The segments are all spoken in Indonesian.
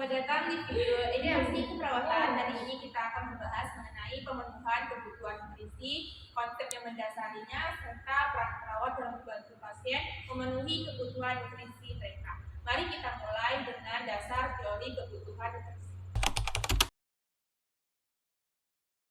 Selamat datang di video edukasi keperawatan. Hari ini kita akan membahas mengenai pemenuhan kebutuhan nutrisi, konsep yang mendasarinya, serta peran perawat dalam membantu pasien memenuhi kebutuhan nutrisi mereka. Mari kita mulai dengan dasar teori kebutuhan nutrisi.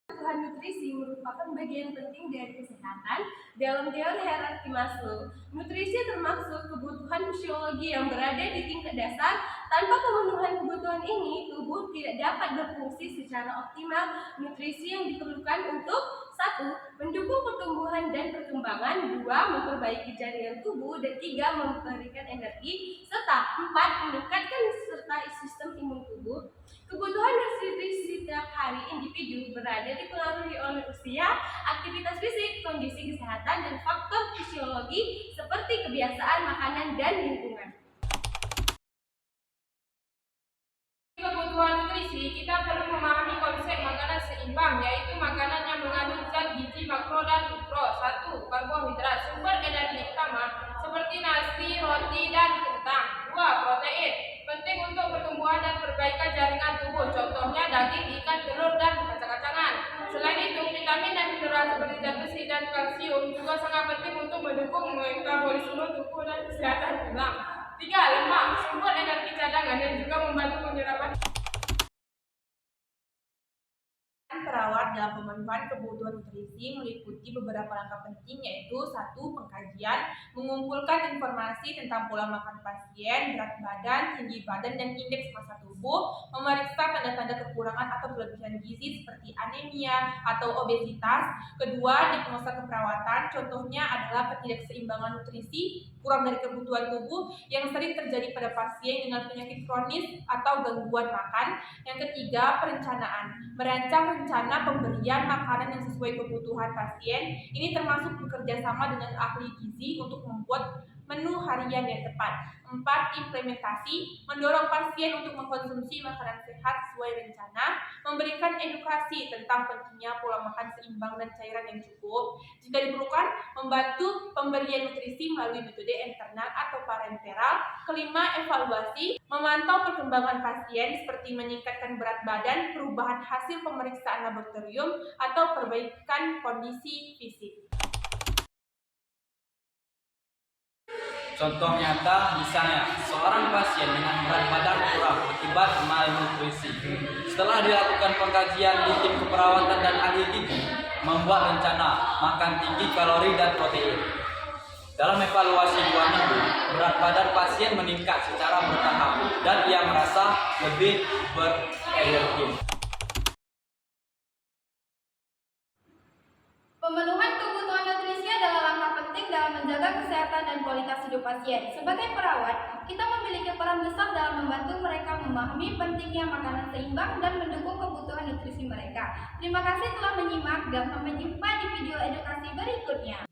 Kebutuhan nutrisi merupakan bagian penting dari kesehatan. Dalam teori hierarki Maslow, nutrisi termasuk kebutuhan fisiologi yang berada di tingkat dasar. Tanpa pemenuhan kebutuhan ini, tubuh tidak dapat berfungsi secara optimal. Nutrisi yang diperlukan untuk 1. Mendukung pertumbuhan dan perkembangan, 2. Memperbaiki jaringan tubuh, dan 3. Memberikan energi, serta 4. Meningkatkan serta sistem imun tubuh. Kebutuhan nutrisi setiap hari individu berada dipengaruhi oleh usia, aktivitas fisik, kondisi kesehatan, dan faktor fisiologi seperti kebiasaan makanan dan lingkungan. Kebutuhan nutrisi, kita perlu memahami konsep makanan seimbang, yaitu makanan yang mengandung zat gizi makro dan mikro. 1. Karbohidrat, sumber energi utama seperti nasi, roti, dan kentang. 2. Protein, penting untuk pertumbuhan dan perbaikan jaringan tubuh, contohnya daging, ikan, telur, dan kacang-kacangan. Selain itu, vitamin dan mineral seperti zat besi dan kalsium juga sangat penting untuk mendukung metabolisme tubuh dan kesehatan tulang. 3. Lemak, sumber energi cadangan dan juga membantu penyerapan. Perawat dalam pemenuhan kebutuhan nutrisi meliputi beberapa langkah penting, yaitu 1. Pengkajian, mengumpulkan informasi tentang pola makan pasien, berat badan, tinggi badan, dan indeks massa tubuh, memeriksa tanda-tanda kekurangan atau kelebihan gizi seperti anemia atau obesitas. Kedua, diagnosa keperawatan, contohnya adalah ketidakseimbangan nutrisi, kurang dari kebutuhan tubuh yang sering terjadi pada pasien dengan penyakit kronis atau gangguan makan. Yang ketiga, perencanaan, merancang rencana pemberian makanan yang sesuai kebutuhan pasien. Ini termasuk bekerja sama dengan ahli gizi untuk membuat menu harian yang tepat. 4. Implementasi, mendorong pasien untuk mengkonsumsi makanan sehat sesuai rencana, memberikan edukasi tentang pentingnya pola makan seimbang dan cairan yang cukup. Jika diperlukan, membantu pemberian nutrisi melalui metode internal atau parenteral. Kelima, evaluasi, memantau perkembangan pasien seperti meningkatkan berat badan, perubahan hasil pemeriksaan laboratorium, atau perbaikan kondisi fisik. Contoh nyata, misalnya seorang pasien dengan berat badan kurang akibat malnutrisi. Setelah dilakukan pengkajian di tim keperawatan dan ahli gizi, membuat rencana makan tinggi kalori dan protein. Dalam evaluasi 2 minggu, berat badan pasien meningkat secara bertahap dan ia merasa lebih berenergi. Pemenuhan kebutuhan nutrisi adalah langkah penting dalam menjaga kesehatan dan kualitas hidup pasien. Sebagai perawat, kita memiliki peran besar dalam membantu mereka memahami pentingnya makanan seimbang dan mendukung kebutuhan nutrisi mereka. Terima kasih telah menyimak dan sampai jumpa di video edukasi berikutnya.